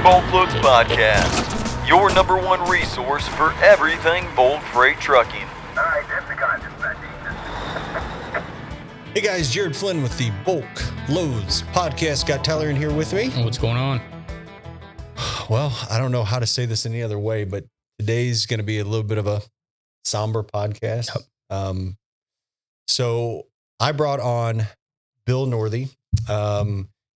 BulkLoads Podcast, your number one resource for everything bulk freight trucking. All right, that's the guy dispatching. Hey guys, Jared Flynn with the BulkLoads Podcast. Got Tyler in here with me. What's going on? Well, I don't know how to say this any other way, but today's going to be a little bit of a somber podcast. Yep. So I brought on Bill Northey.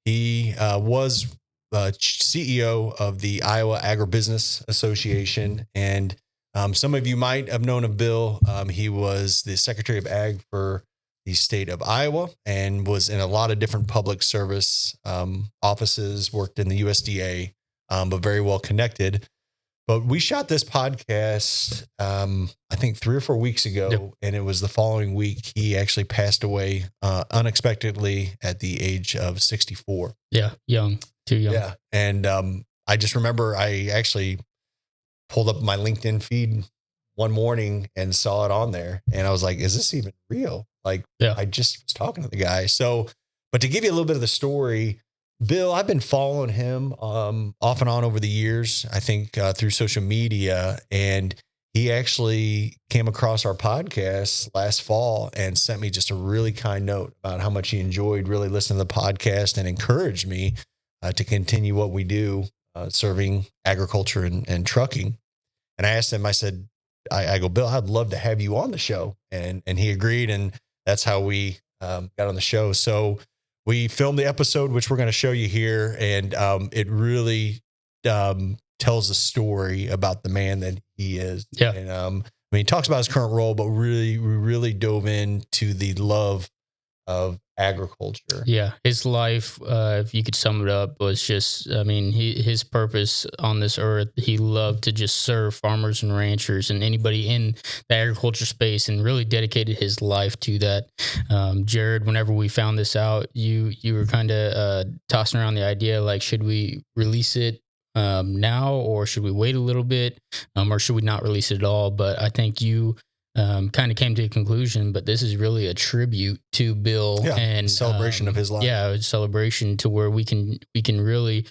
He was CEO of the Iowa Agribusiness Association. And some of you might have known of Bill. He was the Secretary of Ag for the state of Iowa and was in a lot of different public service offices, worked in the USDA, but very well connected. But we shot this podcast, I think 3 or 4 weeks ago, Yep. And it was the following week he actually passed away unexpectedly at the age of 64. Yeah, too young. Yeah. And I just remember I actually pulled up my LinkedIn feed one morning and saw it on there. And I was like, is this even real? Like, Yeah. I just was talking to the guy. So, but to give you a little bit of the story, Bill, I've been following him off and on over the years, I think through social media. And he actually came across our podcast last fall and sent me just a really kind note about how much he enjoyed really listening to the podcast and encouraged me to continue what we do, serving agriculture and trucking. And I asked him, I said, I go, Bill, I'd love to have you on the show. And he agreed. And that's how we got on the show. So we filmed the episode, which we're going to show you here. And it really tells a story about the man that he is. Yeah. And I mean, he talks about his current role, but we really dove into the love of agriculture. Yeah. His life, if you could sum it up, was just, I mean, his purpose on this earth, he loved to just serve farmers and ranchers and anybody in the agriculture space and really dedicated his life to that. Jared, whenever we found this out, you were kind of tossing around the idea, like, should we release it now, or should we wait a little bit, or should we not release it at all? But I think you kind of came to a conclusion, but this is really a tribute to Bill and celebration of his life. Yeah, a celebration to where we can really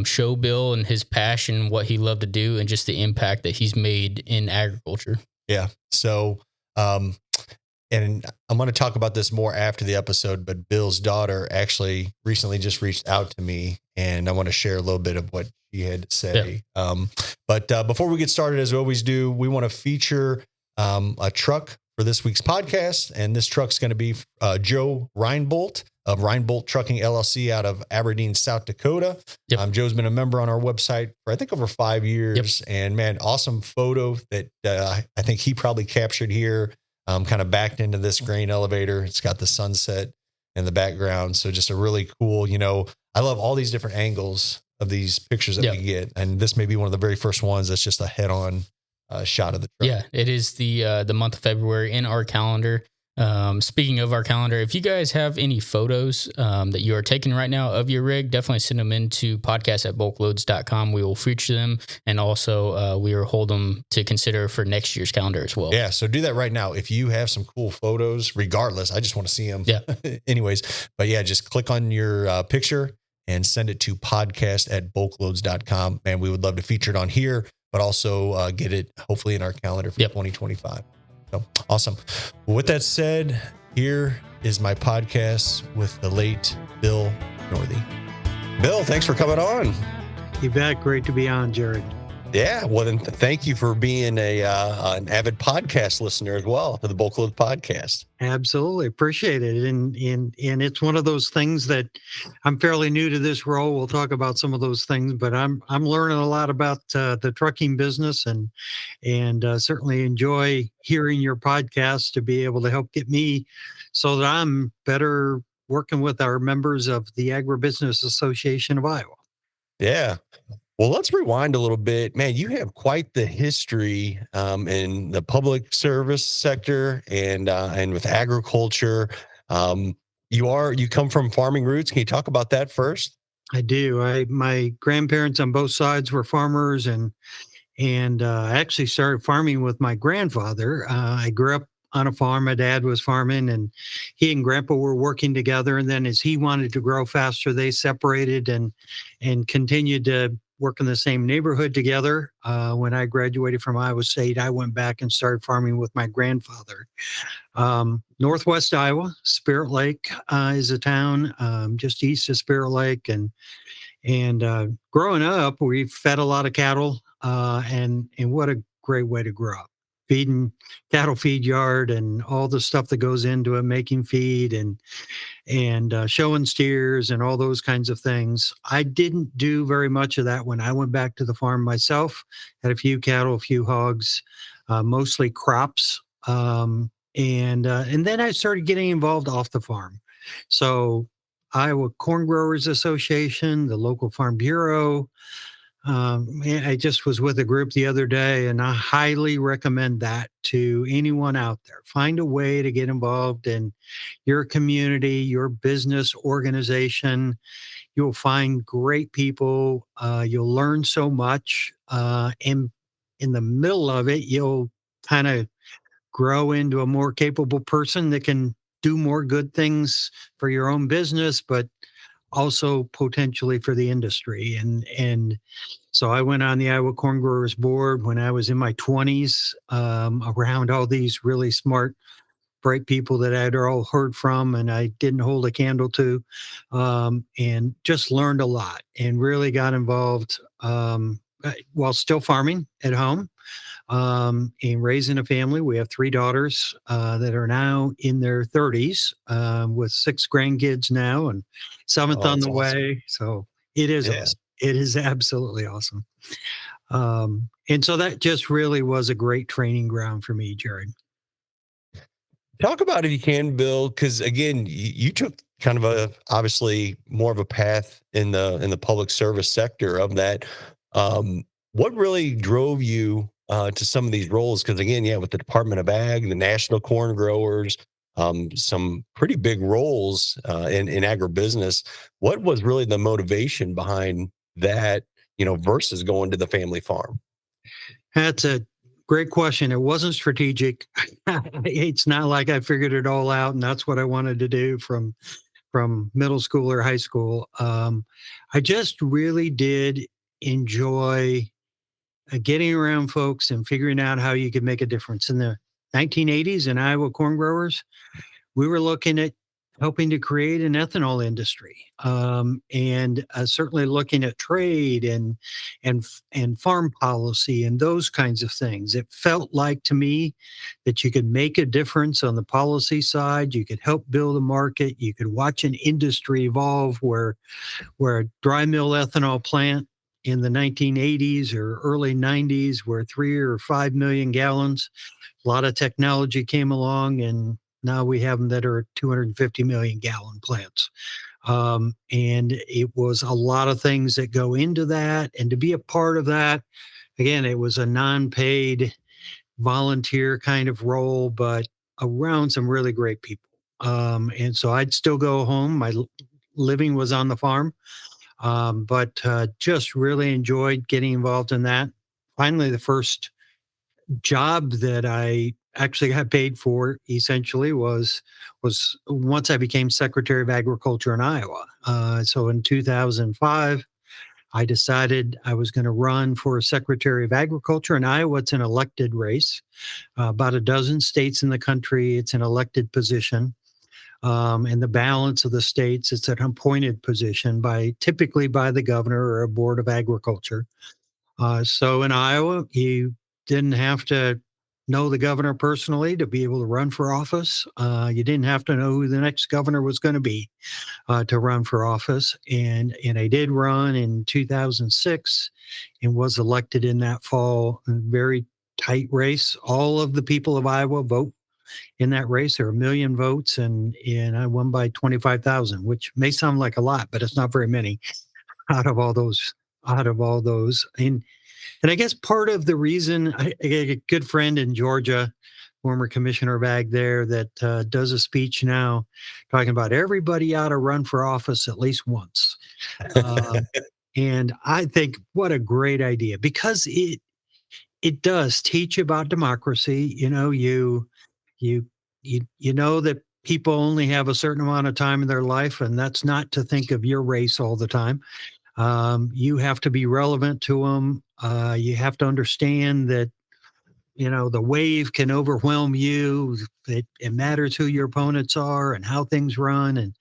show Bill and his passion, what he loved to do, and just the impact that he's made in agriculture. Yeah. So, and I'm going to talk about this more after the episode, but Bill's daughter actually recently just reached out to me, and I want to share a little bit of what she had to say. Yeah. But before we get started, as we always do, we want to feature a truck for this week's podcast. And this truck's going to be Joe Reinbolt of Reinbolt Trucking LLC out of Aberdeen, South Dakota. Yep. Joe's been a member on our website for, I think, over 5 years. Yep. And man, awesome photo that I think he probably captured here, kind of backed into this grain elevator. It's got the sunset in the background. So just a really cool, I love all these different angles of these pictures that we get. And this may be one of the very first ones that's just a head-on shot of the truck. Yeah, it is the month of February in our calendar. Speaking of our calendar, if you guys have any photos that you are taking right now of your rig, definitely send them into podcast@bulkloads.com. We will feature them, and also we will hold them to consider for next year's calendar as well. Yeah, so do that right now. If you have some cool photos, regardless, I just want to see them. Yeah. Anyways, but yeah, just click on your picture and send it to podcast@bulkloads.com. Man, we would love to feature it on here, but also get it hopefully in our calendar for 2025. So awesome. Well, with that said, here is my podcast with the late Bill Northey. Bill, thanks for coming on. You bet. Great to be on, Jared. Yeah. Well, then thank you for being an avid podcast listener as well to the BulkLoads Podcast. Absolutely. Appreciate it. And it's one of those things that I'm fairly new to this role. We'll talk about some of those things, but I'm learning a lot about the trucking business and certainly enjoy hearing your podcast to be able to help get me so that I'm better working with our members of the Agribusiness Association of Iowa. Yeah. Well, let's rewind a little bit. Man, you have quite the history in the public service sector and with agriculture. You come from farming roots. Can you talk about that first? I do. My grandparents on both sides were farmers, and I actually started farming with my grandfather. I grew up on a farm. My dad was farming, and he and Grandpa were working together. And then as he wanted to grow faster, they separated and continued to work in the same neighborhood together. When I graduated from Iowa State, I went back and started farming with my grandfather. Northwest Iowa, Spirit Lake is a town just east of Spirit Lake, and growing up, we fed a lot of cattle, and what a great way to grow up. Feeding cattle feed yard and all the stuff that goes into it, making feed and showing steers and all those kinds of things. I didn't do very much of that when I went back to the farm myself. Had a few cattle, a few hogs, mostly crops, and then I started getting involved off the farm. So Iowa Corn Growers Association, the local farm bureau. I just was with a group the other day, and I highly recommend that to anyone out there. Find a way to get involved in your community, your business organization. You'll find great people. You'll learn so much. And in the middle of it, you'll kind of grow into a more capable person that can do more good things for your own business, but also potentially for the industry. And so I went on the Iowa Corn Growers Board when I was in my 20s, around all these really smart, bright people that I'd all heard from and I didn't hold a candle to, and just learned a lot and really got involved while still farming at home. And raising a family. We have 3 daughters that are now in their 30s, with 6 grandkids now and 7th Oh, on that's the awesome. way. So it is Yeah. awesome. It is absolutely awesome. And so that just really was a great training ground for me, Jared. Talk about, if you can, Bill, because again, you took kind of a obviously more of a path in the public service sector of that. What really drove you to some of these roles? Because again, yeah, with the Department of Ag, the National Corn Growers, some pretty big roles in agribusiness. What was really the motivation behind that? Versus going to the family farm. That's a great question. It wasn't strategic. It's not like I figured it all out and that's what I wanted to do from middle school or high school. I just really did enjoy getting around folks and figuring out how you could make a difference. In the 1980s in Iowa Corn Growers, we were looking at helping to create an ethanol industry, and certainly looking at trade and farm policy and those kinds of things. It felt like to me that you could make a difference on the policy side. You could help build a market. You could watch an industry evolve where a dry mill ethanol plant in the 1980s or early 90s were 3 or 5 million gallons. A lot of technology came along, and now we have them that are 250 million gallon plants. And it was a lot of things that go into that. And to be a part of that, again, it was a non-paid volunteer kind of role, but around some really great people. And so I'd still go home. My living was on the farm, but just really enjoyed getting involved in that. Finally, the first job that I actually got paid for essentially was once I became Secretary of Agriculture in Iowa. So in 2005, I decided I was going to run for Secretary of Agriculture in Iowa. It's an elected race. About a dozen states in the country, it's an elected position. And the balance of the states, it's an appointed position typically by the governor or a board of agriculture. So in Iowa, you didn't have to know the governor personally to be able to run for office. You didn't have to know who the next governor was going to be to run for office. And I did run in 2006 and was elected in that fall. A very tight race. All of the people of Iowa vote in that race. There are 1 million votes, and I won by 25,000, which may sound like a lot, but it's not very many out of all those. And I guess part of the reason, I a good friend in Georgia, former commissioner of ag there, that does a speech now talking about everybody ought to run for office at least once. And I think what a great idea, because it does teach about democracy. You you know that people only have a certain amount of time in their life, and that's not to think of your race all the time. You have to be relevant to them. You have to understand that, the wave can overwhelm you. It matters who your opponents are and how things run. And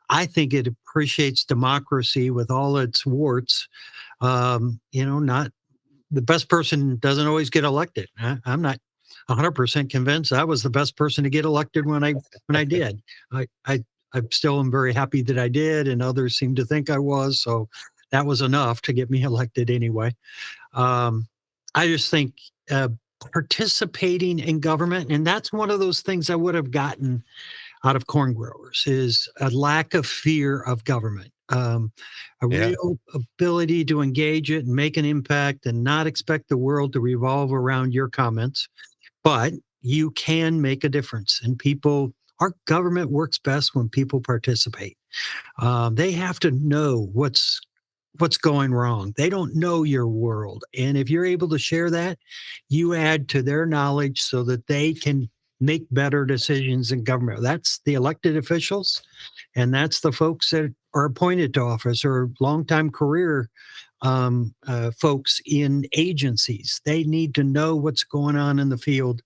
I think it appreciates democracy with all its warts. Not the best person doesn't always get elected. I'm not 100% convinced I was the best person to get elected when I did. I still am very happy that I did, and others seem to think I was. So that was enough to get me elected anyway. I just think participating in government, and that's one of those things I would have gotten out of corn growers, is a lack of fear of government, real ability to engage it and make an impact and not expect the world to revolve around your comments. But you can make a difference, and our government works best when people participate. They have to know what's going wrong. They don't know your world. And if you're able to share that, you add to their knowledge so that they can make better decisions in government. That's the elected officials, and that's the folks that are appointed to office or longtime career folks in agencies. They need to know what's going on in the field.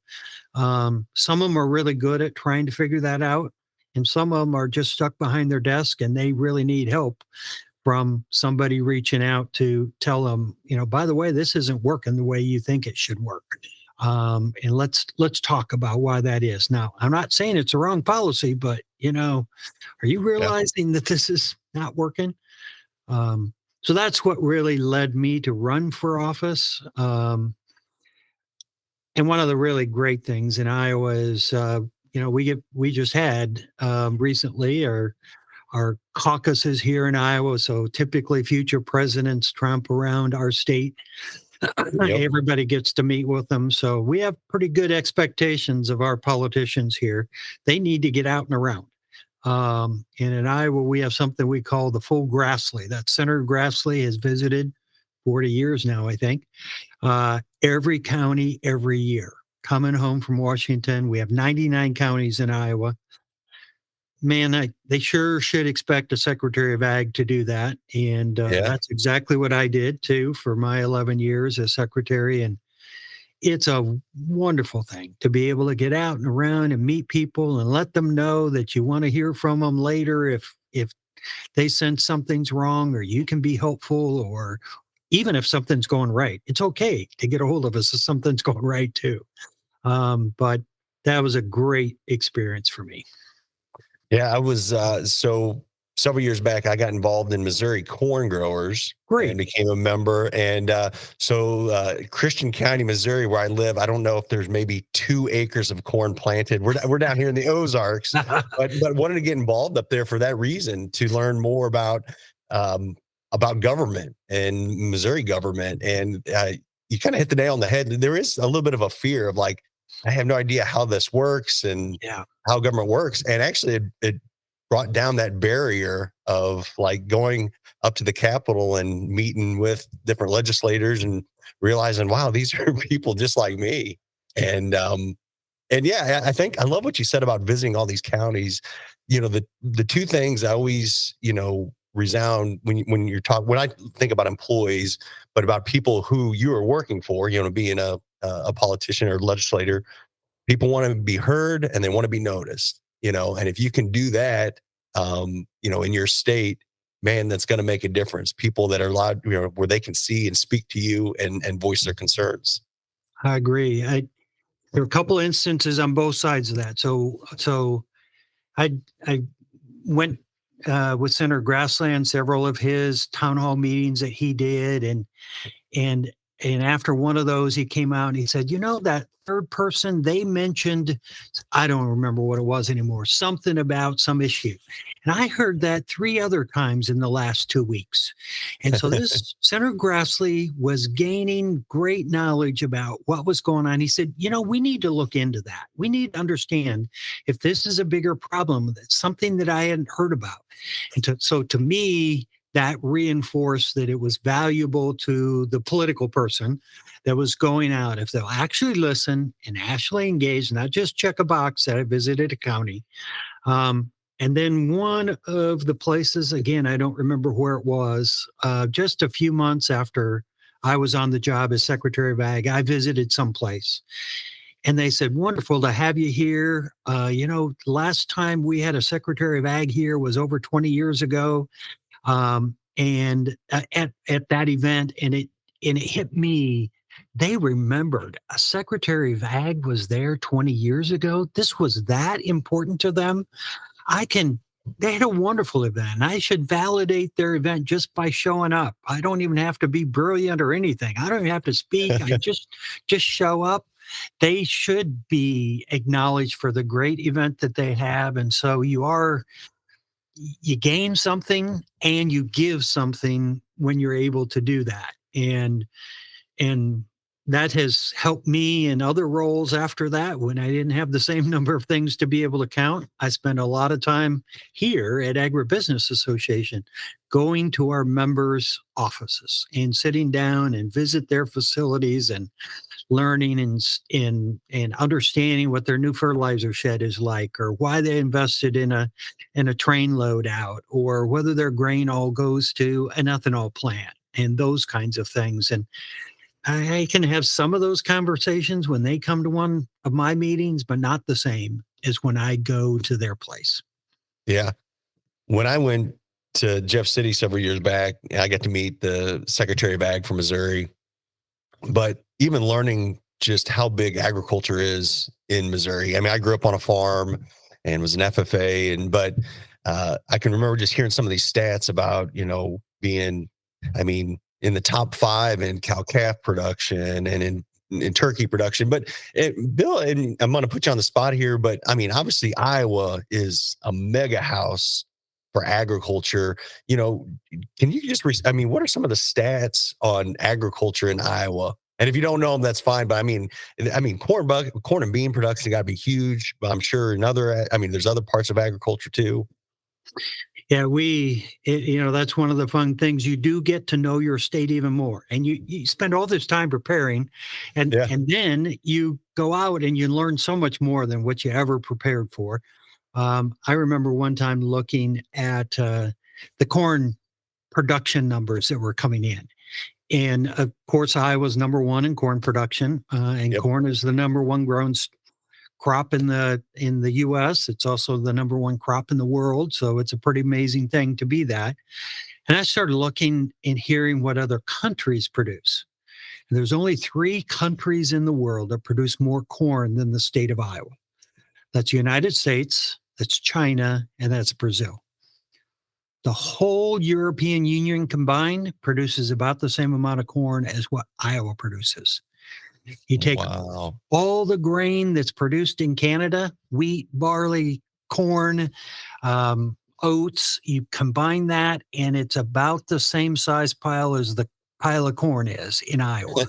Some of them are really good at trying to figure that out, and some of them are just stuck behind their desk and they really need help from somebody reaching out to tell them, by the way, this isn't working the way you think it should work. And let's talk about why that is. Now, I'm not saying it's a wrong policy, but are you realizing that this is not working? So that's what really led me to run for office. And one of the really great things in Iowa is, we just had recently our caucuses here in Iowa. So typically future presidents trump around our state. Everybody gets to meet with them. So we have pretty good expectations of our politicians here. They need to get out and around. And in Iowa, we have something we call the full Grassley. That Senator Grassley has visited 40 years now, I think, every county every year. Coming home from Washington, we have 99 counties in Iowa. Man, they sure should expect a Secretary of Ag to do that. And that's exactly what I did, too, for my 11 years as Secretary. And it's a wonderful thing to be able to get out and around and meet people and let them know that you want to hear from them later if they sense something's wrong, or you can be helpful, or even if something's going right. It's okay to get a hold of us if something's going right, too. But that was a great experience for me. Yeah, I was so several years back, I got involved in Missouri corn growers. Great. And became a member. And Christian County, Missouri, where I live, I don't know if there's maybe 2 acres of corn planted. We're down here in the Ozarks, but wanted to get involved up there for that reason, to learn more about government and Missouri government. And you kind of hit the nail on the head. There is a little bit of a fear of like, I have no idea how this works and how government works. And actually it brought down that barrier of like going up to the Capitol and meeting with different legislators and realizing, wow, these are people just like me. And I think I love what you said about visiting all these counties. The 2 things I always, resound when I think about employees, but about people who you are working for, being a politician or legislator, people want to be heard and they want to be noticed, and if you can do that, in your state, man, that's going to make a difference. People that are allowed, where they can see and speak to you and voice their concerns. I agree. There are a couple of instances on both sides of that. So I went with Senator Grassland, several of his town hall meetings that he did, and after one of those, he came out and he said, that third person they mentioned, I don't remember what it was anymore, something about some issue. And I heard that 3 other times in the last 2 weeks. And so this Senator Grassley was gaining great knowledge about what was going on. He said, we need to look into that. We need to understand if this is a bigger problem. That's something that I hadn't heard about. And so to me, that reinforced that it was valuable to the political person that was going out. If they'll actually listen and actually engage, not just check a box that I visited a county, and And then one of the places, again, I don't remember where it was, just a few months after I was on the job as Secretary of Ag, I visited someplace. And they said, wonderful to have you here. Last time we had a Secretary of Ag here was over 20 years ago. And at that event, and it hit me. They remembered a Secretary of Ag was there 20 years ago. This was that important to them. They had a wonderful event. I should validate their event just by showing up. I don't even have to be brilliant or anything. I don't even have to speak. I just show up. They should be acknowledged for the great event that they have. And so you gain something and you give something when you're able to do that. And that has helped me in other roles after that. When I didn't have the same number of things to be able to count, I spent a lot of time here at Agribusiness Association going to our members' offices and sitting down and visit their facilities and learning and understanding what their new fertilizer shed is like, or why they invested in a train load out, or whether their grain all goes to an ethanol plant and those kinds of things. And I can have some of those conversations when they come to one of my meetings, but not the same as when I go to their place. Yeah. When I went to Jeff City several years back, I got to meet the Secretary of Ag from Missouri. But even learning just how big agriculture is in Missouri. I mean, I grew up on a farm and was an FFA, but I can remember just hearing some of these stats about, being, in the top 5 in cow-calf production and in turkey production. But Bill, and I'm going to put you on the spot here, but obviously Iowa is a mega house for agriculture. Can you just, what are some of the stats on agriculture in Iowa? And if you don't know them, that's fine. But corn and bean production got to be huge. But I'm sure there's other parts of agriculture too. Yeah, that's one of the fun things. You do get to know your state even more, and you spend all this time preparing, and then you go out and you learn so much more than what you ever prepared for. I remember one time looking at the corn production numbers that were coming in. And of course, Iowa's number one in corn production, and corn is the number one grown crop in the U.S. It's also the number one crop in the world. So it's a pretty amazing thing to be that. And I started looking and hearing what other countries produce. And there's only 3 countries in the world that produce more corn than the state of Iowa. That's the United States, that's China, and that's Brazil. The whole European Union combined produces about the same amount of corn as what Iowa produces. You take all the grain that's produced in Canada, wheat, barley, corn, oats, you combine that, and it's about the same size pile as the pile of corn is in Iowa.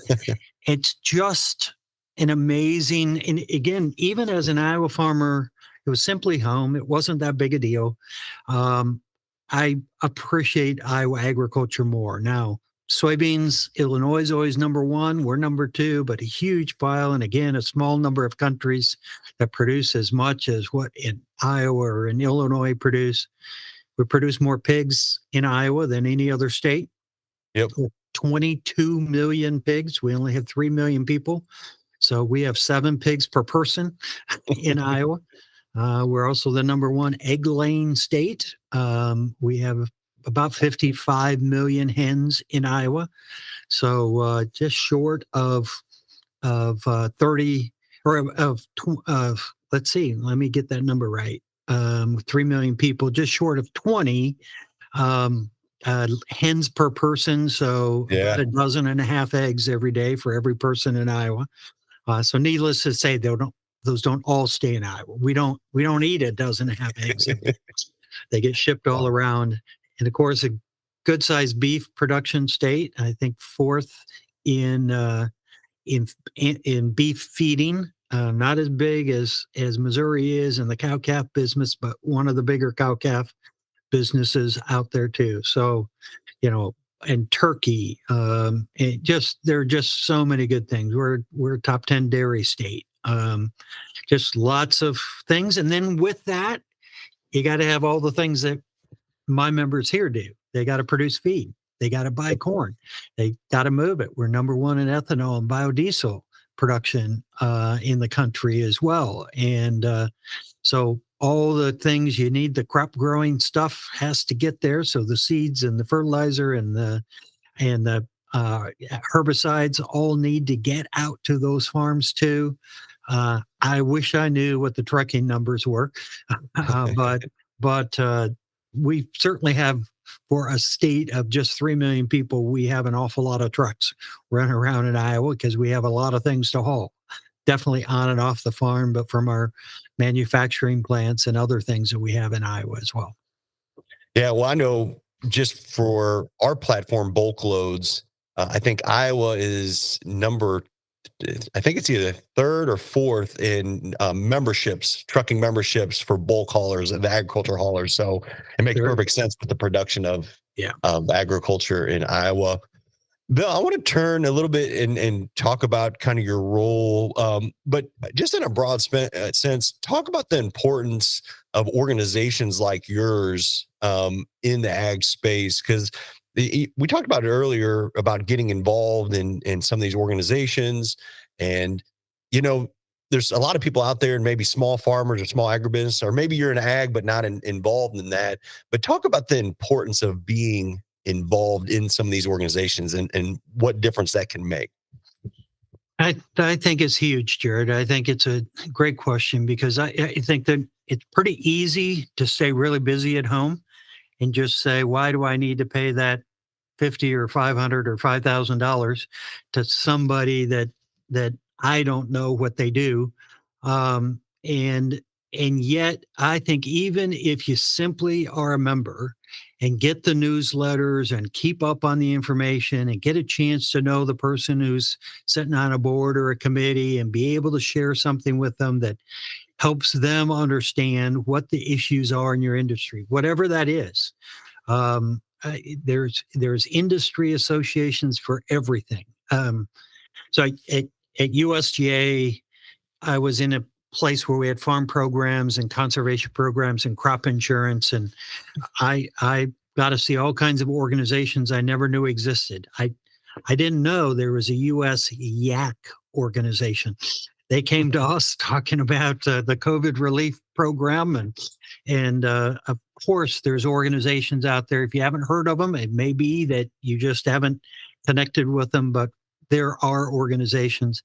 It's just an amazing, and again, even as an Iowa farmer, it was simply home. It wasn't that big a deal. I appreciate Iowa agriculture more. Now, soybeans, Illinois is always number 1. We're number 2, but a huge pile. And again, a small number of countries that produce as much as what in Iowa or in Illinois produce. We produce more pigs in Iowa than any other state. Yep. 22 million pigs. We only have 3 million people. So we have 7 pigs per person in Iowa. We're also the number 1 egg-laying state. We have about 55 million hens in Iowa. So just short of 30 or of let's see, let me get that number right. 3 million people, just short of 20 hens per person. So about a dozen and a half eggs every day for every person in Iowa. So needless to say, those don't all stay in Iowa. We don't eat a dozen and a half eggs. They get shipped all around. And of course, a good-sized beef production state. I think 4th in beef feeding. Not as big as Missouri is in the cow-calf business, but one of the bigger cow-calf businesses out there too. So, and turkey. There are just so many good things. We're a top 10 dairy state. Just lots of things. And then with that, you got to have all the things that my members here do. They got to produce feed. They got to buy corn. They got to move it. We're number one in ethanol and biodiesel production in the country as well. And so all the things you need, the crop growing stuff has to get there. So the seeds and the fertilizer and the herbicides all need to get out to those farms too. I wish I knew what the trucking numbers were, but we certainly have, for a state of just 3 million people, we have an awful lot of trucks running around in Iowa because we have a lot of things to haul, definitely on and off the farm, but from our manufacturing plants and other things that we have in Iowa as well. Yeah, well, I know just for our platform, BulkLoads, I think Iowa is I think it's either third or fourth in trucking memberships for bulk haulers and agriculture haulers. So it makes perfect sense with the production of agriculture in Iowa. Bill, I want to turn a little bit and talk about kind of your role, but just in a broad sense, talk about the importance of organizations like yours in the ag space, because we talked about it earlier about getting involved in some of these organizations. And, there's a lot of people out there, and maybe small farmers or small agribusiness, or maybe you're in ag, but not involved in that. But talk about the importance of being involved in some of these organizations and what difference that can make. I think it's huge, Jared. I think it's a great question because I think that it's pretty easy to stay really busy at home and just say, why do I need to pay that $50 or $500 or $5,000 to somebody that I don't know what they do? And yet, I think even if you simply are a member and get the newsletters and keep up on the information and get a chance to know the person who's sitting on a board or a committee and be able to share something with them that helps them understand what the issues are in your industry, whatever that is. There's industry associations for everything. So at USGA, I was in a place where we had farm programs and conservation programs and crop insurance, and I got to see all kinds of organizations I never knew existed. I didn't know there was a US yak organization. They came to us talking about the COVID relief program, and of course, there's organizations out there. If you haven't heard of them, it may be that you just haven't connected with them, but there are organizations.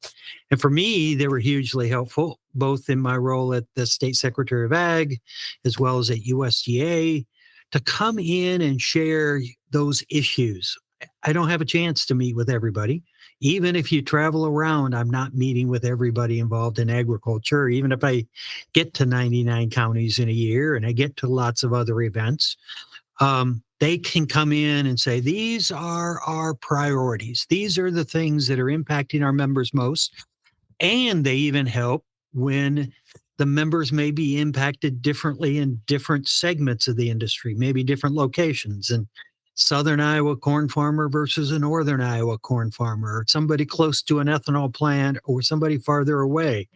And for me, they were hugely helpful, both in my role at the State Secretary of Ag, as well as at USDA, to come in and share those issues. I don't have a chance to meet with everybody. Even if you travel around, I'm not meeting with everybody involved in agriculture. Even if I get to 99 counties in a year and I get to lots of other events, they can come in and say, these are our priorities. These are the things that are impacting our members most. And they even help when the members may be impacted differently in different segments of the industry, maybe different locations. And Southern Iowa corn farmer versus a Northern Iowa corn farmer, or somebody close to an ethanol plant or somebody farther away.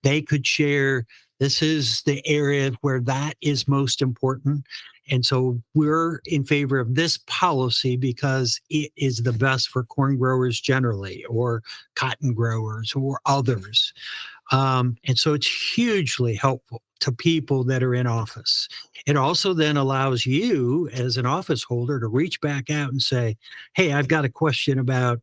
They could share, this is the area where that is most important. And so we're in favor of this policy because it is the best for corn growers generally, or cotton growers or others. And so it's hugely helpful to people that are in office. It also then allows you as an office holder to reach back out and say, hey, I've got a question about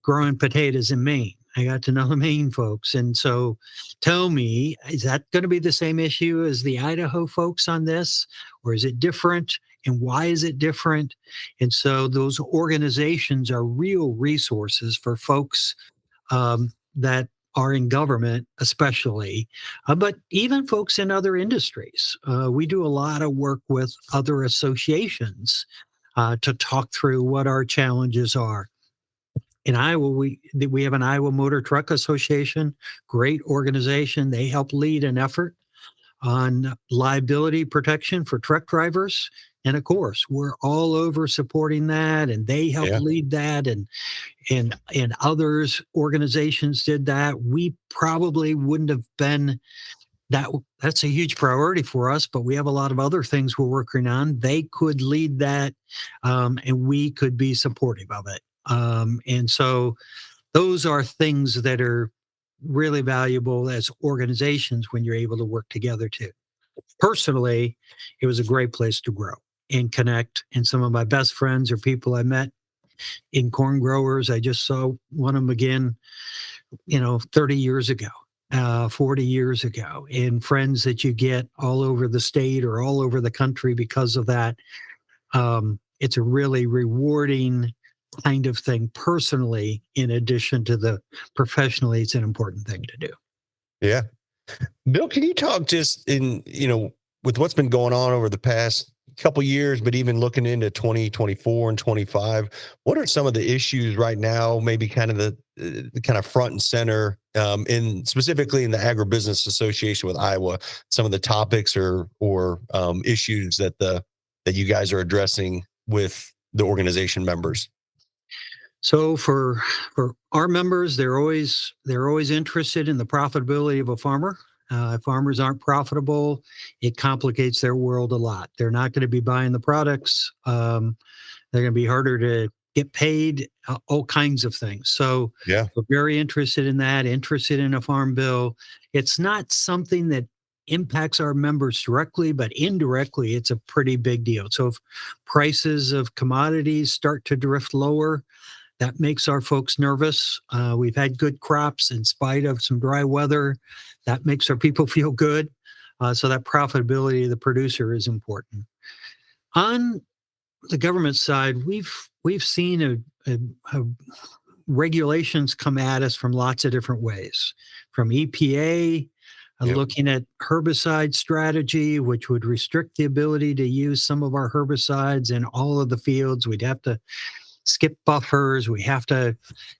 growing potatoes in Maine. I got to know the Maine folks. And so tell me, is that going to be the same issue as the Idaho folks on this? Or is it different? And why is it different? And so those organizations are real resources for folks that are in government, especially, but even folks in other industries. We do a lot of work with other associations to talk through what our challenges are. In Iowa, we have an Iowa Motor Truck Association, great organization. They help lead an effort on liability protection for truck drivers. And of course, we're all over supporting that, and they help lead that, and others organizations did that. We probably wouldn't have been that's a huge priority for us, but we have a lot of other things we're working on. They could lead that, and we could be supportive of it. And so those are things that are really valuable as organizations when you're able to work together too. Personally, it was a great place to grow and connect. And some of my best friends are people I met in corn growers. I just saw one of them again, 30 years ago, 40 years ago, and friends that you get all over the state or all over the country because of that. It's a really rewarding kind of thing personally, in addition to the professionally, it's an important thing to do. Yeah. Bill, can you talk just with what's been going on over the past couple years, but even looking into 2024 and 25, what are some of the issues right now, maybe kind of the kind of front and center, specifically in the Agribusiness Association with Iowa, some of the topics or issues that you guys are addressing with the organization members? So for our members, they're always interested in the profitability of a farmer. If farmers aren't profitable, it complicates their world a lot. They're not going to be buying the products. They're going to be harder to get paid, all kinds of things. So Yeah, we're very interested in that, interested in a farm bill. It's not something that impacts our members directly, but indirectly, it's a pretty big deal. So if prices of commodities start to drift lower, that makes our folks nervous. We've had good crops in spite of some dry weather. That makes our people feel good. So that profitability of the producer is important. On the government side, we've seen a regulations come at us from lots of different ways. From EPA, Yep. looking at herbicide strategy, which would restrict the ability to use some of our herbicides in all of the fields. We'd have to skip buffers. We have to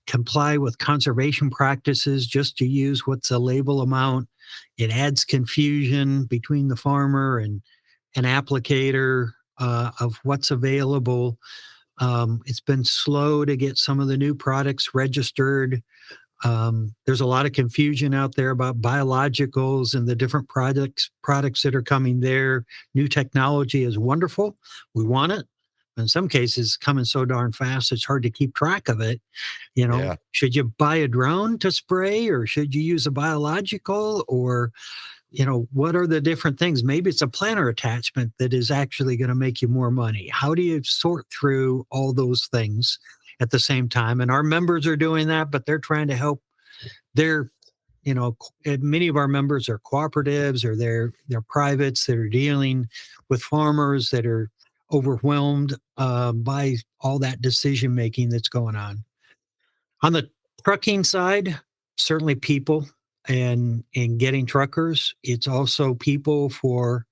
comply with conservation practices just to use what's a label amount. It adds confusion between the farmer and an applicator of what's available. It's been slow to get some of the new products registered. There's a lot of confusion out there about biologicals and the different products that are coming there. New technology is wonderful. We want it. In some cases, coming so darn fast, it's hard to keep track of it. Yeah. Should you buy a drone to spray, or should you use a biological, or, what are the different things? Maybe it's a planter attachment that is actually going to make you more money. How do you sort through all those things at the same time? And our members are doing that, but they're trying to help their, many of our members are cooperatives, or they're privates that are dealing with farmers that are overwhelmed by all that decision making that's going on. On the trucking side, certainly people and getting truckers. It's also people for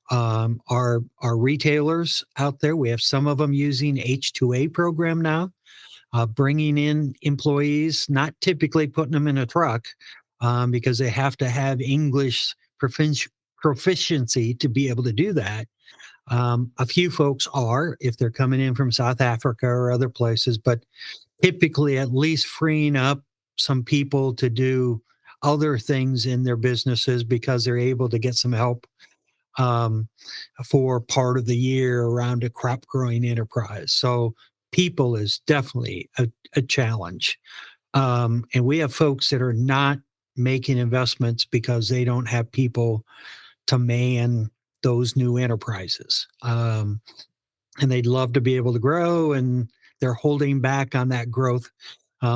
our retailers out there. We have some of them using H2A program now, bringing in employees, not typically putting them in a truck because they have to have English proficiency to be able to do that. A few folks are, if they're coming in from South Africa or other places, but typically at least freeing up some people to do other things in their businesses because they're able to get some help for part of the year around a crop growing enterprise. So people is definitely a challenge. And we have folks that are not making investments because they don't have people to man those new enterprises. And they'd love to be able to grow, and they're holding back on that growth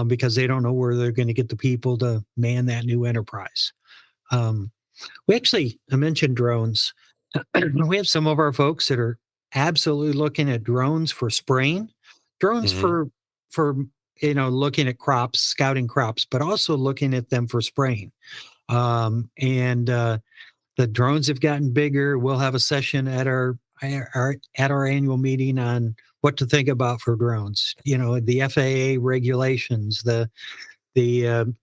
because they don't know where they're going to get the people to man that new enterprise. I mentioned drones. We have some of our folks that are absolutely looking at drones for spraying, drones Mhm. for looking at crops, scouting crops, but also looking at them for spraying. And the drones have gotten bigger. We'll have a session at our annual meeting on what to think about for drones. The FAA regulations, the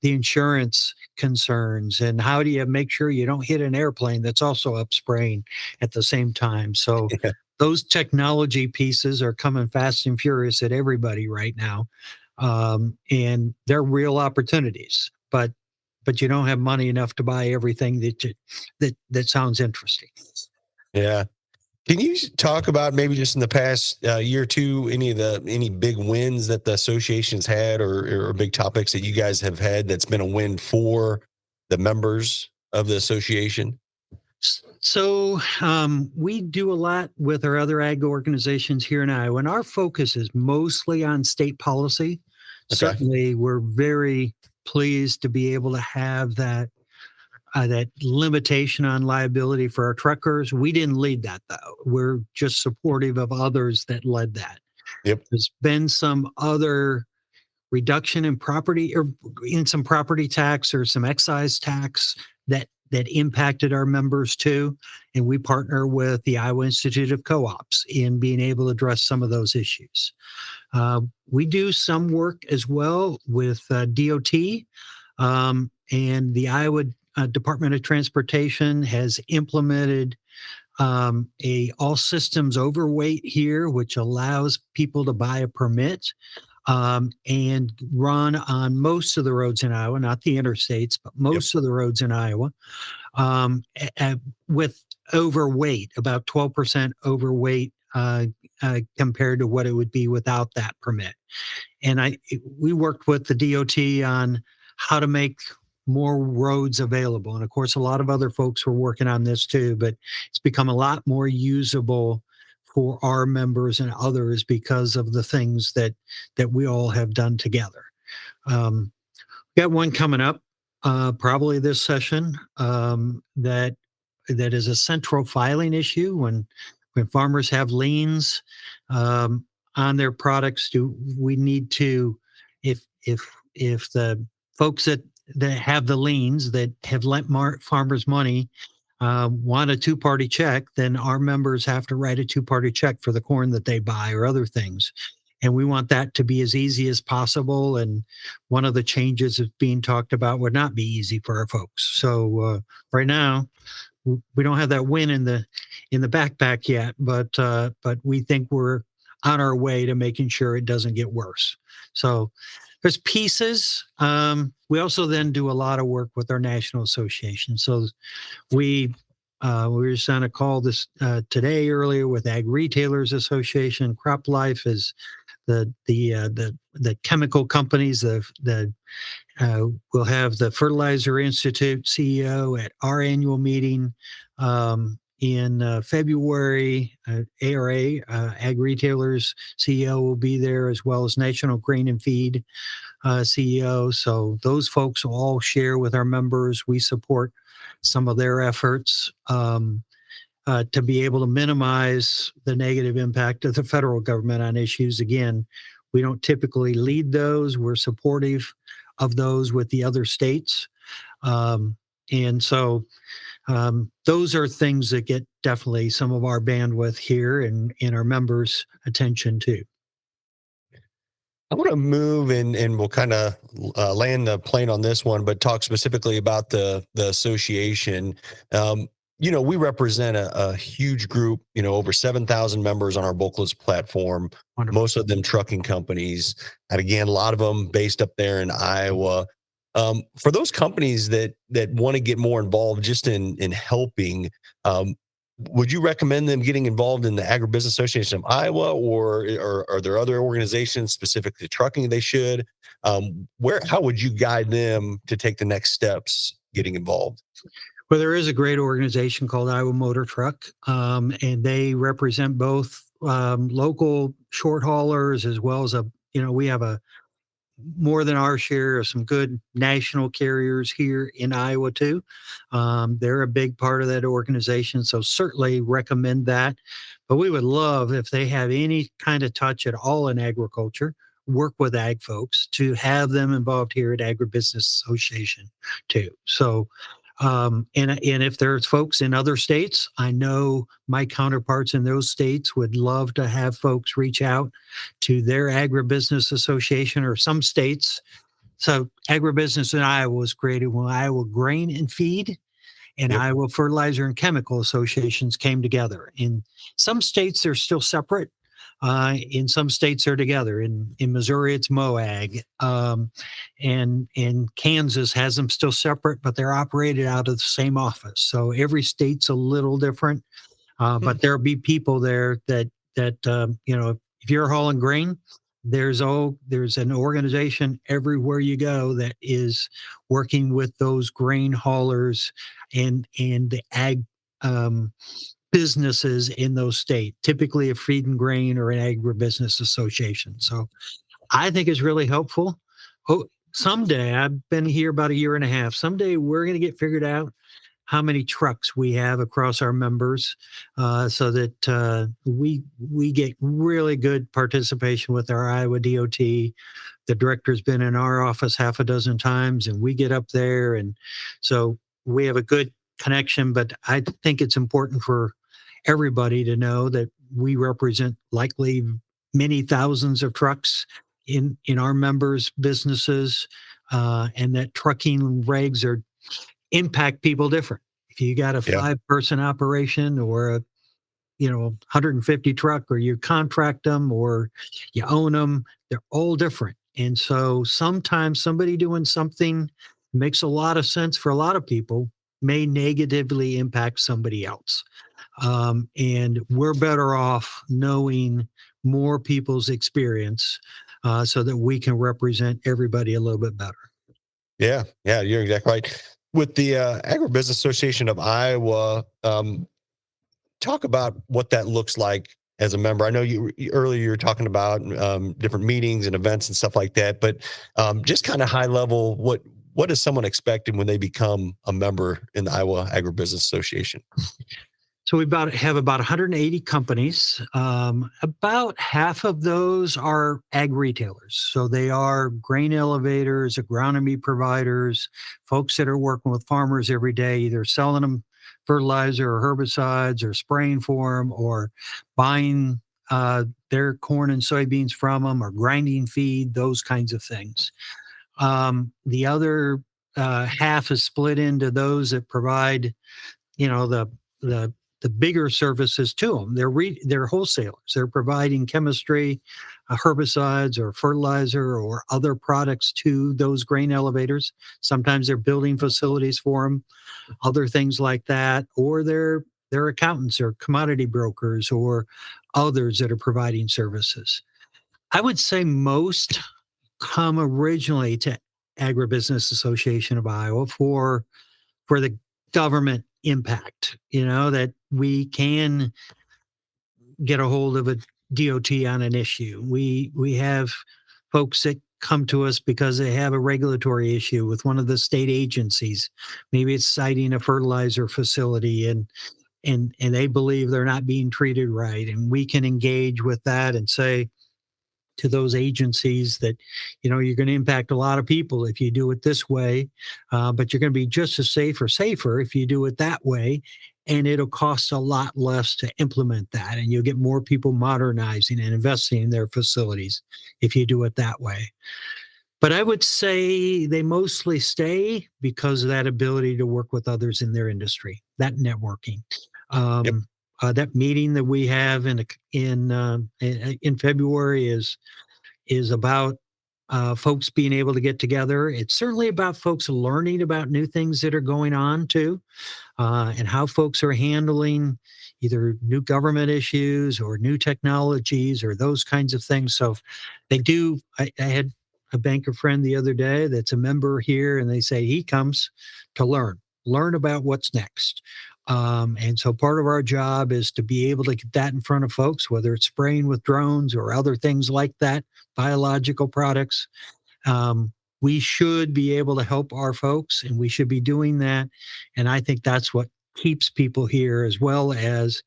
insurance concerns, and how do you make sure you don't hit an airplane that's also up spraying at the same time. So Yeah. those technology pieces are coming fast and furious at everybody right now, and they're real opportunities. But but you don't have money enough to buy everything that sounds interesting. Yeah. Can you talk about maybe just in the past year or two, any big wins that the association's had, or big topics that you guys have had that's been a win for the members of the association? So we do a lot with our other ag organizations here in Iowa, and our focus is mostly on state policy. Okay. Certainly, we're very pleased to be able to have that limitation on liability for our truckers. We didn't lead that, though. We're just supportive of others that led that. Yep. There's been some other reduction in property, or in some property tax or some excise tax that impacted our members too. And we partner with the Iowa Institute of Co-ops in being able to address some of those issues. We do some work as well with DOT, and the Iowa Department of Transportation has implemented a all systems overweight here, which allows people to buy a permit and run on most of the roads in Iowa, not the interstates, but most of the roads in Iowa, with overweight, about 12% overweight compared to what it would be without that permit. And we worked with the DOT on how to make more roads available. And of course, a lot of other folks were working on this too, but it's become a lot more usable for our members and others because of the things that we all have done together. We got one coming up, probably this session, that is a central filing issue when farmers have liens on their products. Do we need to, if the folks that have the liens that have lent farmers money want a two-party check, then our members have to write a two-party check for the corn that they buy or other things. And we want that to be as easy as possible. And one of the changes that's being talked about would not be easy for our folks. So right now, we don't have that win in the backpack yet, but we think we're on our way to making sure it doesn't get worse. So there's pieces. We also then do a lot of work with our national association. So we were just on a call this today earlier with Ag Retailers Association. Crop Life is the chemical companies. We'll have the Fertilizer Institute CEO at our annual meeting in February. ARA, Ag Retailers CEO, will be there, as well as National Grain and Feed CEO. So those folks will all share with our members. We support some of their efforts to be able to minimize the negative impact of the federal government on issues. Again, we don't typically lead those. We're supportive of those with the other states. And so those are things that get definitely some of our bandwidth here and our members' attention too. I want to move and we'll kind of land the plane on this one, but talk specifically about the association. We represent a huge group, over 7,000 members on our BulkLoads platform. Wonderful. Most of them trucking companies. And again, a lot of them based up there in Iowa. For those companies that want to get more involved just in helping, would you recommend them getting involved in the Agribusiness Association of Iowa, or are there other organizations specific to trucking they should? How would you guide them to take the next steps getting involved? Well, there is a great organization called Iowa Motor Truck, and they represent both local short haulers as well as we have more than our share of some good national carriers here in Iowa too. They're a big part of that organization, so certainly recommend that. But we would love, if they have any kind of touch at all in agriculture, work with ag folks to have them involved here at Agribusiness Association too. So and if there's folks in other states, I know my counterparts in those states would love to have folks reach out to their agribusiness association or some states. So agribusiness in Iowa was created when Iowa Grain and Feed and Yep. Iowa Fertilizer and Chemical Associations came together. In some states, they're still separate. In some states, they're together. In Missouri, it's MOAG, and Kansas has them still separate, but they're operated out of the same office. So every state's a little different, but there'll be people there that if you're hauling grain, there's an organization everywhere you go that is working with those grain haulers and the ag businesses in those states, typically a feed and grain or an agribusiness association. So I think it's really helpful. Oh, someday, I've been here about a year and a half. Someday we're going to get figured out how many trucks we have across our members, so that we get really good participation with our Iowa DOT. The director's been in our office half a dozen times, and we get up there, and so we have a good connection. But I think it's important for everybody to know that we represent likely many thousands of trucks in our members' businesses, and that trucking regs impact people different. If you got a 5-person operation or a 150 truck, or you contract them or you own them, they're all different. And so sometimes somebody doing something makes a lot of sense for a lot of people may negatively impact somebody else. And we're better off knowing more people's experience, so that we can represent everybody a little bit better. Yeah, you're exactly right. With the Agribusiness Association of Iowa, talk about what that looks like as a member. I know earlier you were talking about different meetings and events and stuff like that, but just kind of high level, what is someone expecting when they become a member in the Iowa Agribusiness Association? So we have about 180 companies. About half of those are ag retailers. So they are grain elevators, agronomy providers, folks that are working with farmers every day, either selling them fertilizer or herbicides or spraying for them, or buying their corn and soybeans from them, or grinding feed, those kinds of things. The other half is split into those that provide, the bigger services to them. They're wholesalers. They're providing chemistry, herbicides or fertilizer or other products to those grain elevators. Sometimes they're building facilities for them, other things like that, or they're accountants or commodity brokers or others that are providing services. I would say most come originally to Agribusiness Association of Iowa for the government impact, that we can get a hold of a DOT on an issue. We have folks that come to us because they have a regulatory issue with one of the state agencies. Maybe it's citing a fertilizer facility, and they believe they're not being treated right. And we can engage with that and say to those agencies that, you're going to impact a lot of people if you do it this way, but you're going to be just as safe or safer if you do it that way. And it'll cost a lot less to implement that. And you'll get more people modernizing and investing in their facilities if you do it that way. But I would say they mostly stay because of that ability to work with others in their industry, that networking. That meeting that we have in February is about folks being able to get together. It's certainly about folks learning about new things that are going on too, and how folks are handling either new government issues or new technologies or those kinds of things. So they do. I had a banker friend the other day that's a member here, and they say he comes to learn about what's next. And so part of our job is to be able to get that in front of folks, whether it's spraying with drones or other things like that, biological products. We should be able to help our folks, and we should be doing that. And I think that's what keeps people here, as well as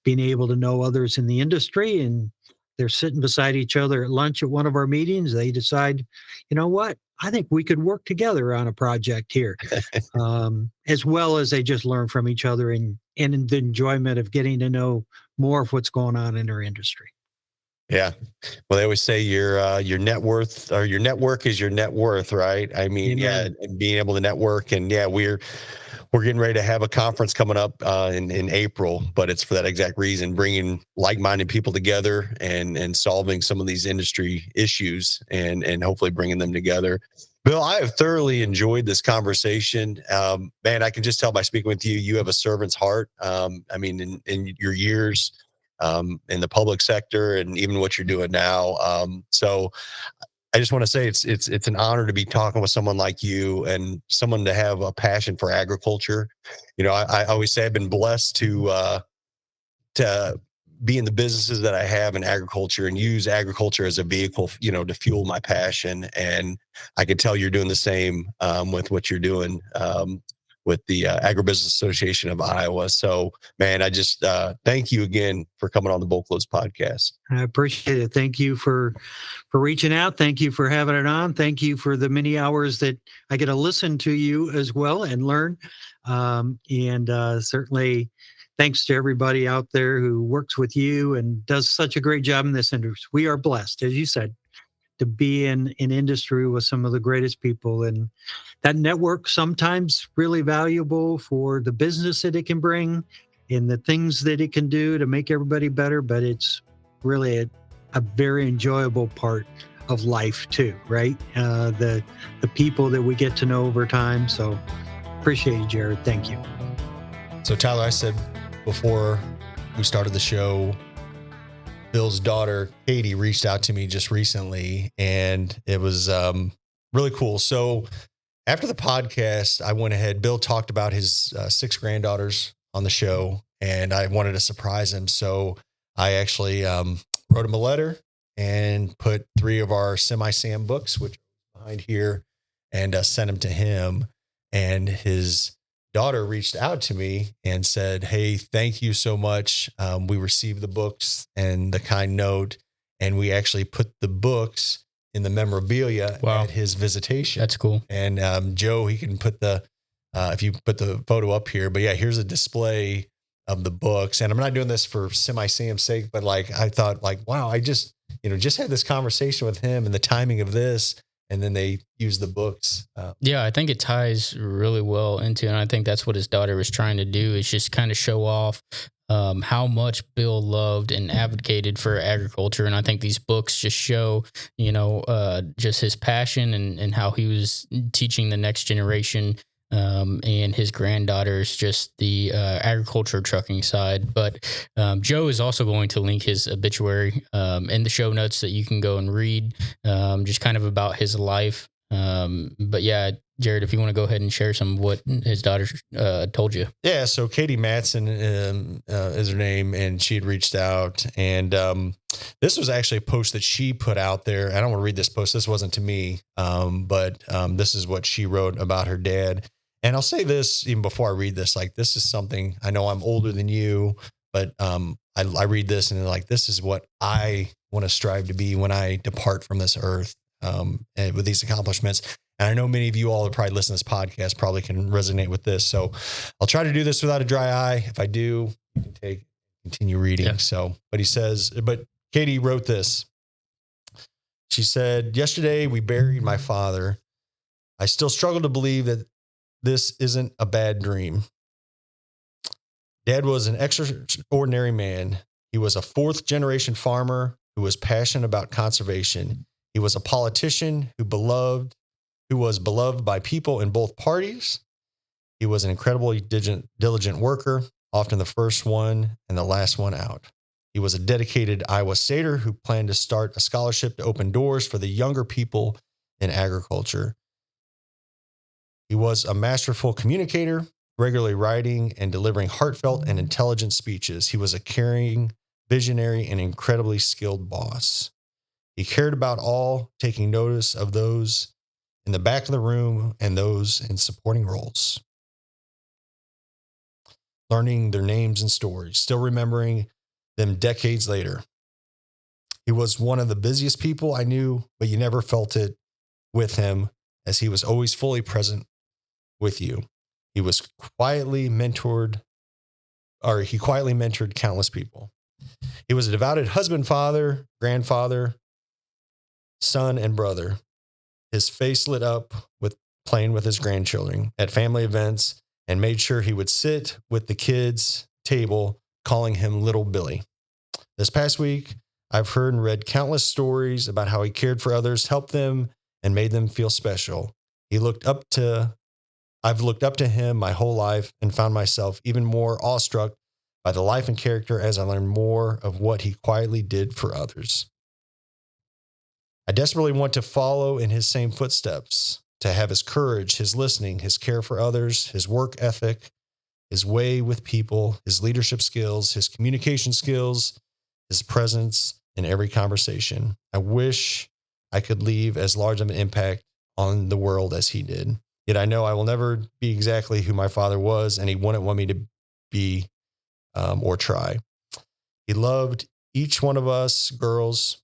being able to know others in the industry. And they're sitting beside each other at lunch at one of our meetings. They decide, you know what? I think we could work together on a project here, as well as they just learn from each other and in the enjoyment of getting to know more of what's going on in our industry. Yeah. Well, they always say your net worth, or your network is your net worth, right? I mean, Amen. and being able to network, and we're we're getting ready to have a conference coming up in April, but it's for that exact reason, bringing like-minded people together and solving some of these industry issues and hopefully bringing them together. Bill, I have thoroughly enjoyed this conversation. Man, I can just tell by speaking with you, you have a servant's heart. I mean, in your years in the public sector and even what you're doing now. So I just want to say it's an honor to be talking with someone like you and someone to have a passion for agriculture. You know, I always say I've been blessed to be in the businesses that I have in agriculture and use agriculture as a vehicle, you know, to fuel my passion. And I can tell you're doing the same with what you're doing with the Agribusiness Association of Iowa. So, man, I just thank you again for coming on the BulkLoads podcast. I appreciate it. Thank you for reaching out. Thank you for having it on. Thank you for the many hours that I get to listen to you as well and learn. Certainly thanks to everybody out there who works with you and does such a great job in this industry. We are blessed, as you said, to be in an industry with some of the greatest people. And that network sometimes really valuable for the business that it can bring and the things that it can do to make everybody better. But it's really a very enjoyable part of life too, right? The people that we get to know over time. So appreciate you, Jared. Thank you. So Tyler, I said before we started the show, Bill's daughter, Katie, reached out to me just recently, and it was really cool. So after the podcast, I went ahead. Bill talked about his 6 granddaughters on the show, and I wanted to surprise him. So I actually wrote him a letter and put 3 of our semi-Sam books, which are behind here, and sent them to him. And his daughter reached out to me and said, "Hey, thank you so much. We received the books and the kind note, and we actually put the books in the memorabilia at his visitation." That's cool. And Joe, he can put if you put the photo up here, but yeah, here's a display of the books. And I'm not doing this for semi-Sam's sake, but like, I thought like, wow, I just had this conversation with him and the timing of this. And then they use the books. Yeah, I think it ties really well into, and I think that's what his daughter was trying to do, is just kind of show off how much Bill loved and advocated for agriculture. And I think these books just show, just his passion and how he was teaching the next generation and his granddaughters just the agriculture trucking side. But Joe is also going to link his obituary in the show notes that you can go and read just kind of about his life. But yeah, Jared, if you want to go ahead and share some of what his daughter told you. Yeah, so Katie Matson is her name, and she had reached out. And this was actually a post that she put out there. I don't want to read this post. This wasn't to me, but this is what she wrote about her dad. And I'll say this even before I read this, like, this is something, I know I'm older than you, but I read this and like, this is what I want to strive to be when I depart from this earth and with these accomplishments. And I know many of you all who probably listen to this podcast probably can resonate with this. So I'll try to do this without a dry eye. If I do, you can continue reading. Yeah. So, but Katie wrote this. She said, "Yesterday we buried my father. I still struggle to believe that this isn't a bad dream. Dad was an extraordinary man. He was a 4th generation farmer who was passionate about conservation. He was a politician who was beloved by people in both parties. He was an incredibly diligent worker, often the first one and the last one out. He was a dedicated Iowa Stater who planned to start a scholarship to open doors for the younger people in agriculture. He was a masterful communicator, regularly writing and delivering heartfelt and intelligent speeches. He was a caring, visionary, and incredibly skilled boss. He cared about all, taking notice of those in the back of the room and those in supporting roles, learning their names and stories, still remembering them decades later. He was one of the busiest people I knew, but you never felt it with him, as he was always fully present with you. He quietly mentored countless people. He was a devoted husband, father, grandfather, son, and brother. His face lit up with playing with his grandchildren at family events and made sure he would sit with the kids' table, calling him Little Billy. This past week, I've heard and read countless stories about how he cared for others, helped them, and made them feel special. I've looked up to him my whole life and found myself even more awestruck by the life and character as I learned more of what he quietly did for others. I desperately want to follow in his same footsteps, to have his courage, his listening, his care for others, his work ethic, his way with people, his leadership skills, his communication skills, his presence in every conversation. I wish I could leave as large of an impact on the world as he did. Yet I know I will never be exactly who my father was, and he wouldn't want me to be or try. He loved each one of us girls.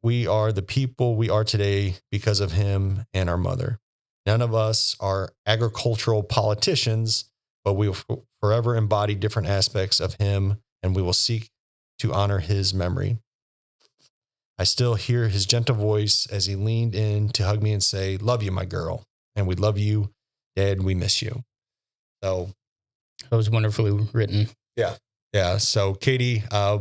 We are the people we are today because of him and our mother. None of us are agricultural politicians, but we will forever embody different aspects of him, and we will seek to honor his memory. I still hear his gentle voice as he leaned in to hug me and say, "Love you, my girl. And we love you, Dad. We miss you." So That was wonderfully written. yeah. So Katie, I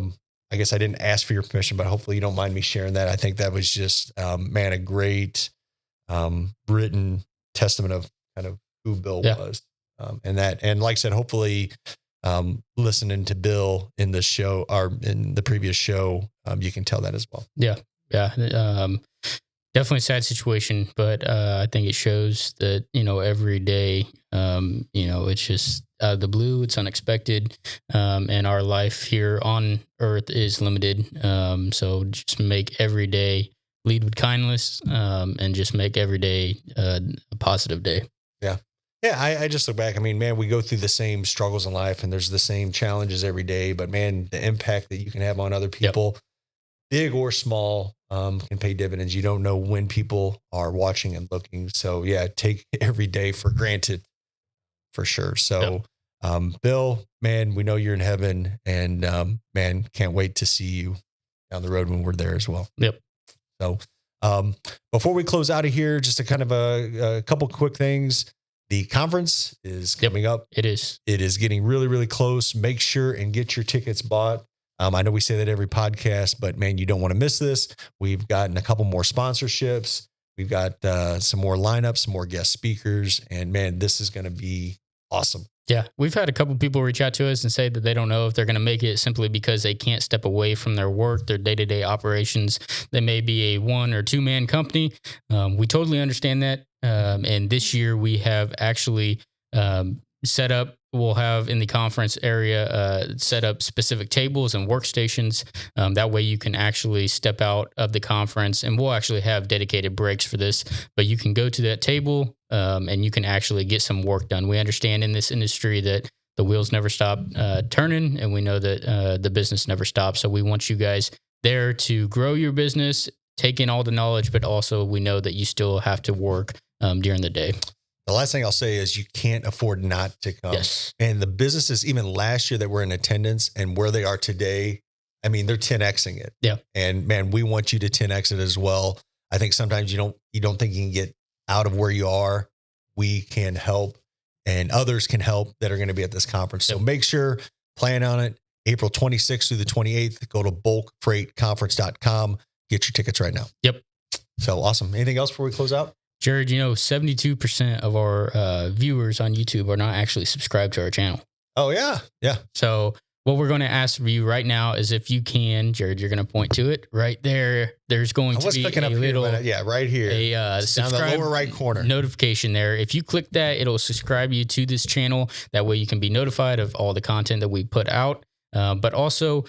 guess I didn't ask for your permission, but hopefully you don't mind me sharing that. I think that was just, a great written testament of kind of who Bill was. And like I said, hopefully listening to Bill in the show or in the previous show, you can tell that as well. Yeah. Definitely a sad situation, but I think it shows that, every day, it's just out of the blue, it's unexpected, and our life here on earth is limited. So just make every day lead with kindness, and just make every day a positive day. Yeah. Yeah. I just look back. I mean, man, we go through the same struggles in life and there's the same challenges every day, but man, the impact that you can have on other people, big or small, can pay dividends. You don't know when people are watching and looking. So yeah, take every day for granted for sure. So, Bill, man, we know you're in heaven and, man, can't wait to see you down the road when we're there as well. Yep. So, before we close out of here, just a kind of a couple quick things. The conference is coming up. It is getting really, really close. Make sure and get your tickets bought. I know we say that every podcast, but man, you don't want to miss this. We've gotten a couple more sponsorships. We've got some more lineups, some more guest speakers, and man, this is going to be awesome. Yeah. We've had a couple people reach out to us and say that they don't know if they're going to make it simply because they can't step away from their work, their day-to-day operations. They may be a 1 or 2 man company. We totally understand that. And this year we have actually set up, we'll have in the conference area set up specific tables and workstations. That way you can actually step out of the conference, and we'll actually have dedicated breaks for this, but you can go to that table and you can actually get some work done. We understand in this industry that the wheels never stop turning, and we know that the business never stops. So we want you guys there to grow your business, take in all the knowledge, but also we know that you still have to work during the day. The last thing I'll say is you can't afford not to come. Yes. And the businesses, even last year that were in attendance and where they are today, I mean, they're 10Xing it. Yeah. And man, we want you to 10X it as well. I think sometimes you don't think you can get out of where you are. We can help, and others can help that are going to be at this conference. So make sure, plan on it. April 26th through the 28th, go to bulkfreightconference.com. Get your tickets right now. Yep. So awesome. Anything else before we close out? Jared, 72% of our viewers on YouTube are not actually subscribed to our channel. Oh, yeah. Yeah. So what we're going to ask of you right now is if you can, Jared, you're going to point to it right there. There's going to be a little, right here. A subscribe down the lower right corner notification there. If you click that, it'll subscribe you to this channel. That way you can be notified of all the content that we put out. But also,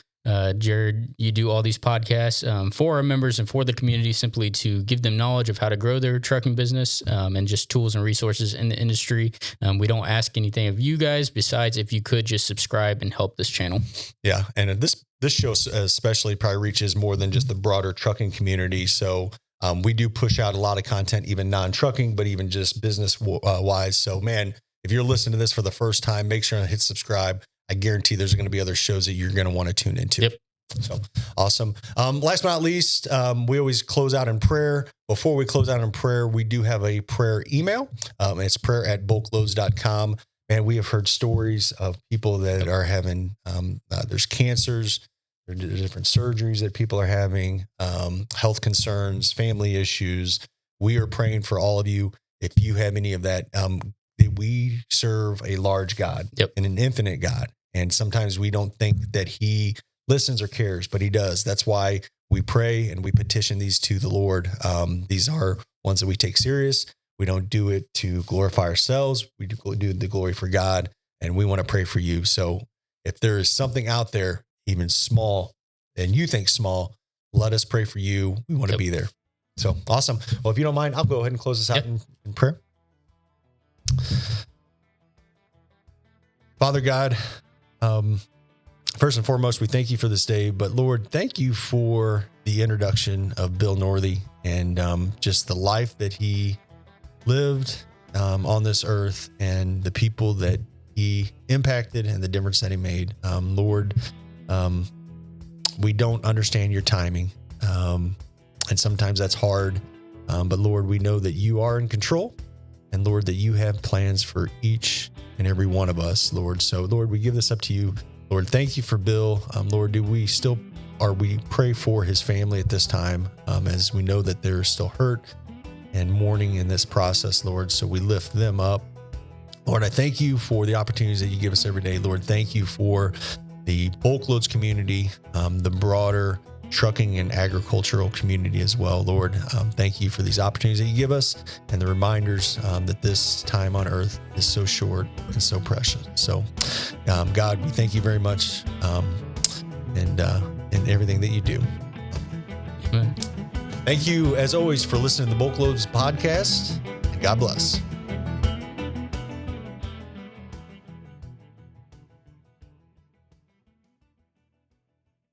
Jared, you do all these podcasts for our members and for the community, simply to give them knowledge of how to grow their trucking business and just tools and resources in the industry. We don't ask anything of you guys besides if you could just subscribe and help this channel. Yeah. And this show especially probably reaches more than just the broader trucking community. So we do push out a lot of content, even non-trucking, but even just business wise. So man, if you're listening to this for the first time, make sure to hit subscribe. I guarantee there's going to be other shows that you're going to want to tune into. Yep. So awesome. Last but not least, we always close out in prayer. Before we close out in prayer, we do have a prayer email. It's prayer@BulkLoads.com. Man, we have heard stories of people that are having, there's cancers, there's different surgeries that people are having, health concerns, family issues. We are praying for all of you. If you have any of that, we serve a large God and an infinite God. And sometimes we don't think that he listens or cares, but he does. That's why we pray and we petition these to the Lord. These are ones that we take serious. We don't do it to glorify ourselves. We do the glory for God, and we want to pray for you. So if there is something out there, even small, and you think small, let us pray for you. We want to be there. So awesome. Well, if you don't mind, I'll go ahead and close this out in prayer. Father God, first and foremost, we thank you for this day, but Lord, thank you for the introduction of Bill Northey and just the life that he lived on this earth and the people that he impacted and the difference that he made. Lord, we don't understand your timing. And sometimes that's hard. But Lord, we know that you are in control, and Lord, that you have plans for each and every one of us, Lord. So Lord, we give this up to you. Lord, thank you for Bill. Lord, we pray for his family at this time, as we know that they're still hurt and mourning in this process, Lord. So we lift them up. Lord, I thank you for the opportunities that you give us every day. Lord, thank you for the BulkLoads community, the broader trucking and agricultural community as well. Lord, thank you for these opportunities that you give us and the reminders that this time on earth is so short and so precious. So, God, we thank you very much and everything that you do. Amen. Thank you, as always, for listening to the BulkLoads podcast, and God bless.